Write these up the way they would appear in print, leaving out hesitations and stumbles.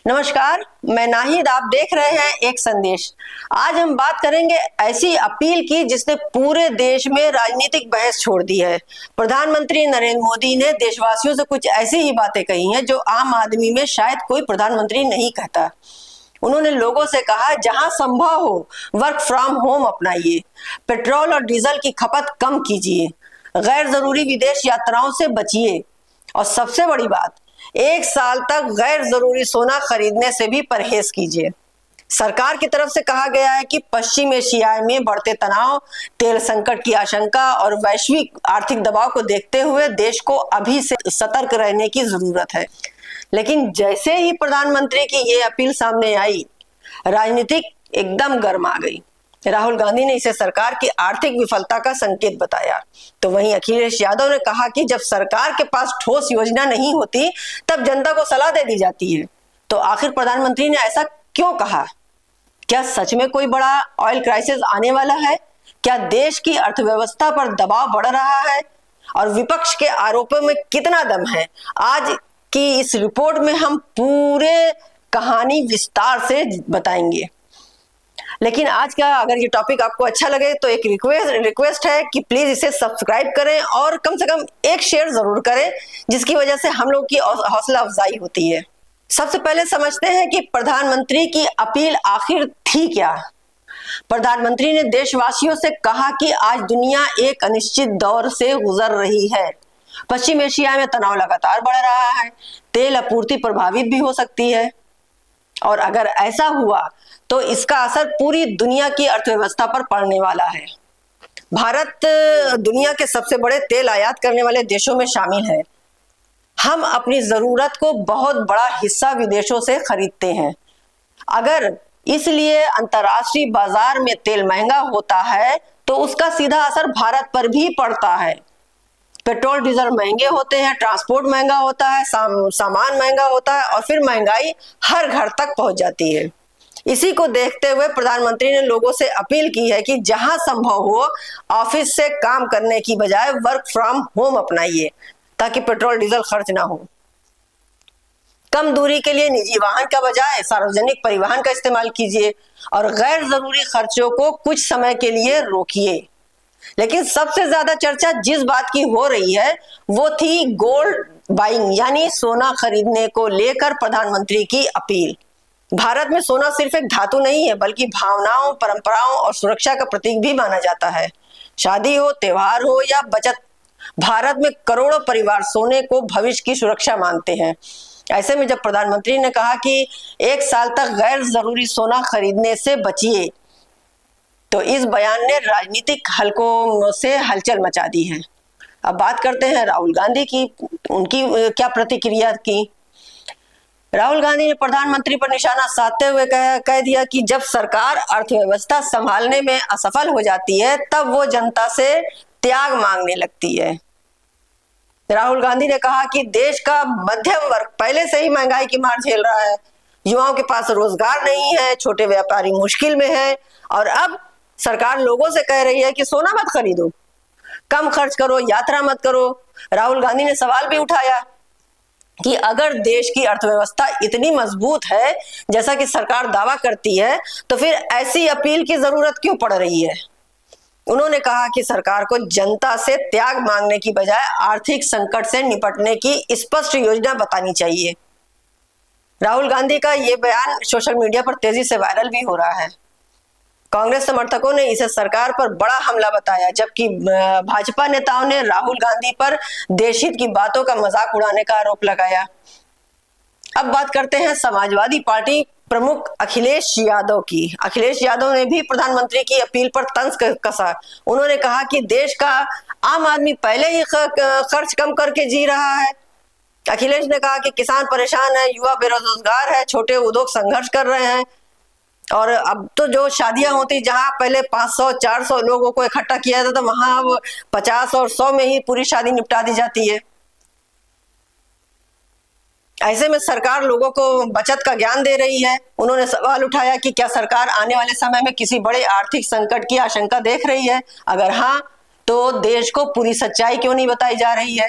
नमस्कार, मैं नाहिद। आप देख रहे हैं एक संदेश। आज हम बात करेंगे ऐसी अपील की जिसने पूरे देश में राजनीतिक बहस छोड़ दी है। प्रधानमंत्री नरेंद्र मोदी ने देशवासियों से कुछ ऐसी ही बातें कही हैं जो आम आदमी में शायद कोई प्रधानमंत्री नहीं कहता। उन्होंने लोगों से कहा, जहां संभव हो वर्क फ्रॉम होम अपनाइए, पेट्रोल और डीजल की खपत कम कीजिए, गैर जरूरी विदेश यात्राओं से बचिए और सबसे बड़ी बात, 1 साल तक गैर जरूरी सोना खरीदने से भी परहेज कीजिए। सरकार की तरफ से कहा गया है कि पश्चिम एशिया में बढ़ते तनाव, तेल संकट की आशंका और वैश्विक आर्थिक दबाव को देखते हुए देश को अभी से सतर्क रहने की जरूरत है। लेकिन जैसे ही प्रधानमंत्री की ये अपील सामने आई, राजनीतिक एकदम गर्म आ गई। राहुल गांधी ने इसे सरकार की आर्थिक विफलता का संकेत बताया, तो वहीं अखिलेश यादव ने कहा कि जब सरकार के पास ठोस योजना नहीं होती तब जनता को सलाह दे दी जाती है। तो आखिर प्रधानमंत्री ने ऐसा क्यों कहा? क्या सच में कोई बड़ा ऑयल क्राइसिस आने वाला है? क्या देश की अर्थव्यवस्था पर दबाव बढ़ रहा है? और विपक्ष के आरोपों में कितना दम है? आज की इस रिपोर्ट में हम पूरे कहानी विस्तार से बताएंगे। लेकिन आज का अगर ये टॉपिक आपको अच्छा लगे तो एक रिक्वेस्ट है कि प्लीज इसे सब्सक्राइब करें और कम से कम एक शेयर जरूर करें, जिसकी वजह से हम लोग की हौसला अफजाई होती है। सबसे पहले समझते हैं कि प्रधानमंत्री की अपील आखिर थी क्या। प्रधानमंत्री ने देशवासियों से कहा कि आज दुनिया एक अनिश्चित दौर से गुजर रही है। पश्चिम एशिया में तनाव लगातार बढ़ रहा है, तेल आपूर्ति प्रभावित भी हो सकती है और अगर ऐसा हुआ तो इसका असर पूरी दुनिया की अर्थव्यवस्था पर पड़ने वाला है। भारत दुनिया के सबसे बड़े तेल आयात करने वाले देशों में शामिल है। हम अपनी जरूरत को बहुत बड़ा हिस्सा विदेशों से खरीदते हैं। अगर इसलिए अंतर्राष्ट्रीय बाजार में तेल महंगा होता है तो उसका सीधा असर भारत पर भी पड़ता है। पेट्रोल डीजल महंगे होते हैं, ट्रांसपोर्ट महंगा होता है, सामान महंगा होता है और फिर महंगाई हर घर तक पहुंच जाती है। इसी को देखते हुए प्रधानमंत्री ने लोगों से अपील की है कि जहां संभव हो ऑफिस से काम करने की बजाय वर्क फ्रॉम होम अपनाइए, ताकि पेट्रोल डीजल खर्च ना हो। कम दूरी के लिए निजी वाहन का बजाय सार्वजनिक परिवहन का इस्तेमाल कीजिए और गैर जरूरी खर्चों को कुछ समय के लिए रोकिए। लेकिन सबसे ज्यादा चर्चा जिस बात की हो रही है वो थी गोल्ड बाइंग, यानी सोना खरीदने को लेकर प्रधानमंत्री की अपील। भारत में सोना सिर्फ एक धातु नहीं है, बल्कि भावनाओं, परंपराओं और सुरक्षा का प्रतीक भी माना जाता है। शादी हो, त्योहार हो या बचत, भारत में करोड़ों परिवार सोने को भविष्य की सुरक्षा मानते हैं। ऐसे में जब प्रधानमंत्री ने कहा कि 1 साल तक गैर जरूरी सोना खरीदने से बचिए, तो इस बयान ने राजनीतिक हलकों से हलचल मचा दी है। अब बात करते हैं राहुल गांधी की, उनकी क्या प्रतिक्रिया की। राहुल गांधी ने प्रधानमंत्री पर निशाना साधते हुए कह दिया कि जब सरकार अर्थव्यवस्था संभालने में असफल हो जाती है तब वो जनता से त्याग मांगने लगती है। राहुल गांधी ने कहा कि देश का मध्यम वर्ग पहले से ही महंगाई की मार झेल रहा है, युवाओं के पास रोजगार नहीं है, छोटे व्यापारी मुश्किल में है और अब सरकार लोगों से कह रही है कि सोना मत खरीदो, कम खर्च करो, यात्रा मत करो। राहुल गांधी ने सवाल भी उठाया कि अगर देश की अर्थव्यवस्था इतनी मजबूत है जैसा कि सरकार दावा करती है, तो फिर ऐसी अपील की जरूरत क्यों पड़ रही है। उन्होंने कहा कि सरकार को जनता से त्याग मांगने की बजाय आर्थिक संकट से निपटने की स्पष्ट योजना बतानी चाहिए। राहुल गांधी का यह बयान सोशल मीडिया पर तेजी से वायरल भी हो रहा है। कांग्रेस समर्थकों ने इसे सरकार पर बड़ा हमला बताया, जबकि भाजपा नेताओं ने राहुल गांधी पर देशहित की बातों का मजाक उड़ाने का आरोप लगाया। अब बात करते हैं समाजवादी पार्टी प्रमुख अखिलेश यादव की। अखिलेश यादव ने भी प्रधानमंत्री की अपील पर तंज कसा। उन्होंने कहा कि देश का आम आदमी पहले ही खर्च कम करके जी रहा है। अखिलेश ने कहा कि किसान परेशान है, युवा बेरोजगार है, छोटे उद्योग संघर्ष कर रहे हैं और अब तो जो शादियां होती, जहां पहले 500-400 लोगों को इकट्ठा किया जाता, वहां अब 50 और 100 में ही पूरी शादी निपटा दी जाती है। ऐसे में सरकार लोगों को बचत का ज्ञान दे रही है। उन्होंने सवाल उठाया कि क्या सरकार आने वाले समय में किसी बड़े आर्थिक संकट की आशंका देख रही है? अगर हाँ, तो देश को पूरी सच्चाई क्यों नहीं बताई जा रही है?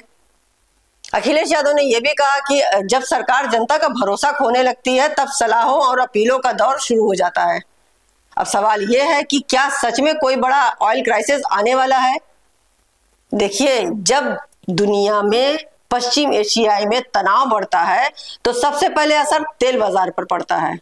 अखिलेश यादव ने यह भी कहा कि जब सरकार जनता का भरोसा खोने लगती है तब सलाहों और अपीलों का दौर शुरू हो जाता है। अब सवाल यह है कि क्या सच में कोई बड़ा ऑयल क्राइसिस आने वाला है? देखिए, जब दुनिया में पश्चिम एशिया में तनाव बढ़ता है तो सबसे पहले असर तेल बाजार पर पड़ता है।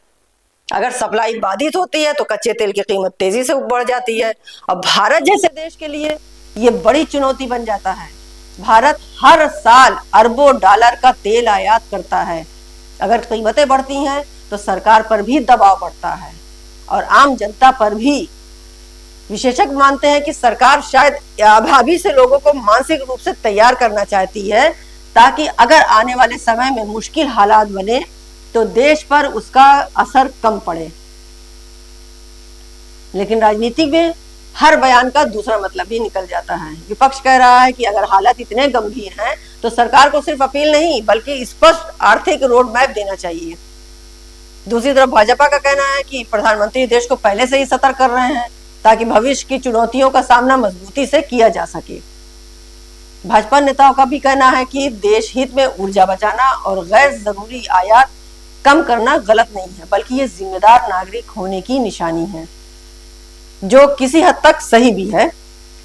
अगर सप्लाई बाधित होती है तो कच्चे तेल की कीमत तेजी से बढ़ जाती है और भारत जैसे देश के लिए यह बड़ी चुनौती बन जाता है। भारत हर साल अरबों डॉलर का तेल आयात करता है। अगर कीमतें बढ़ती हैं तो सरकार पर भी दबाव बढ़ता है और आम जनता पर भी। विशेषज्ञ मानते हैं कि सरकार शायद अभी से लोगों को मानसिक रूप से तैयार करना चाहती है ताकि अगर आने वाले समय में मुश्किल हालात बने तो देश पर उसका असर कम पड़े। लेकिन राजनीति में हर बयान का दूसरा मतलब ही निकल जाता है। विपक्ष कह रहा है कि अगर हालात इतने गंभीर हैं तो सरकार को सिर्फ अपील नहीं बल्कि स्पष्ट आर्थिक रोड मैप देना चाहिए। दूसरी तरफ भाजपा का कहना है कि प्रधानमंत्री देश को पहले से ही सतर्क कर रहे हैं ताकि भविष्य की चुनौतियों का सामना मजबूती से किया जा सके। भाजपा नेताओं का भी कहना है कि देश हित में ऊर्जा बचाना और गैर जरूरी आयात कम करना गलत नहीं है बल्कि ये जिम्मेदार नागरिक होने की निशानी है, जो किसी हद तक सही भी है।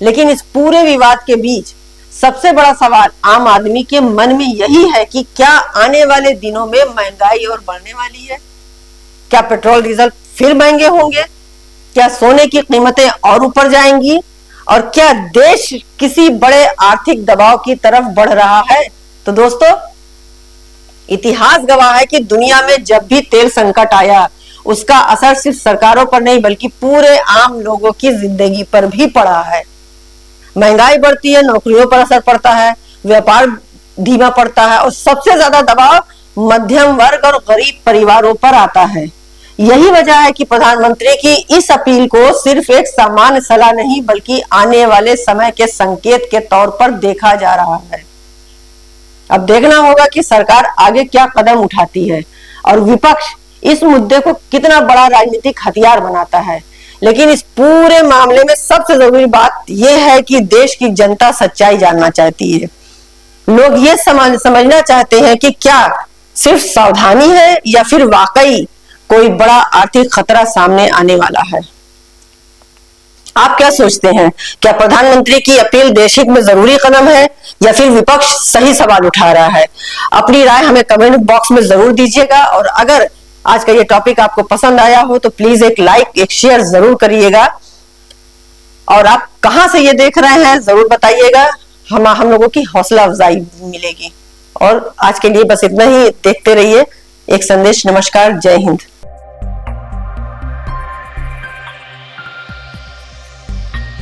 लेकिन इस पूरे विवाद के बीच सबसे बड़ा सवाल आम आदमी के मन में यही है कि क्या आने वाले दिनों में महंगाई और बढ़ने वाली है? क्या पेट्रोल डीजल फिर महंगे होंगे? क्या सोने की कीमतें और ऊपर जाएंगी? और क्या देश किसी बड़े आर्थिक दबाव की तरफ बढ़ रहा है? तो दोस्तों, इतिहास गवाह है कि दुनिया में जब भी तेल संकट आया उसका असर सिर्फ सरकारों पर नहीं बल्कि पूरे आम लोगों की जिंदगी पर भी पड़ा है। महंगाई बढ़ती है, नौकरियों पर असर पड़ता है, व्यापार धीमा पड़ता है और सबसे ज्यादा दबाव मध्यम वर्ग और गरीब परिवारों पर आता है। यही वजह है कि प्रधानमंत्री की इस अपील को सिर्फ एक सामान्य सलाह नहीं बल्कि आने वाले समय के संकेत के तौर पर देखा जा रहा है। अब देखना होगा कि सरकार आगे क्या कदम उठाती है और विपक्ष इस मुद्दे को कितना बड़ा राजनीतिक हथियार बनाता है। लेकिन इस पूरे मामले में सबसे जरूरी बात यह है कि देश की जनता सच्चाई जानना चाहती है। लोग ये समझना चाहते हैं कि क्या सिर्फ सावधानी है या फिर वाकई कोई बड़ा आर्थिक खतरा सामने आने वाला है। आप क्या सोचते हैं? क्या प्रधानमंत्री की अपील देश हित में जरूरी कदम है या फिर विपक्ष सही सवाल उठा रहा है? अपनी राय हमें कमेंट बॉक्स में जरूर दीजिएगा और अगर आज का ये टॉपिक आपको पसंद आया हो तो प्लीज एक लाइक एक शेयर जरूर करिएगा और आप कहां से ये देख रहे हैं जरूर बताइएगा। हम लोगों की हौसला अफजाई मिलेगी। और आज के लिए बस इतना ही। देखते रहिए एक संदेश। नमस्कार, जय हिंद।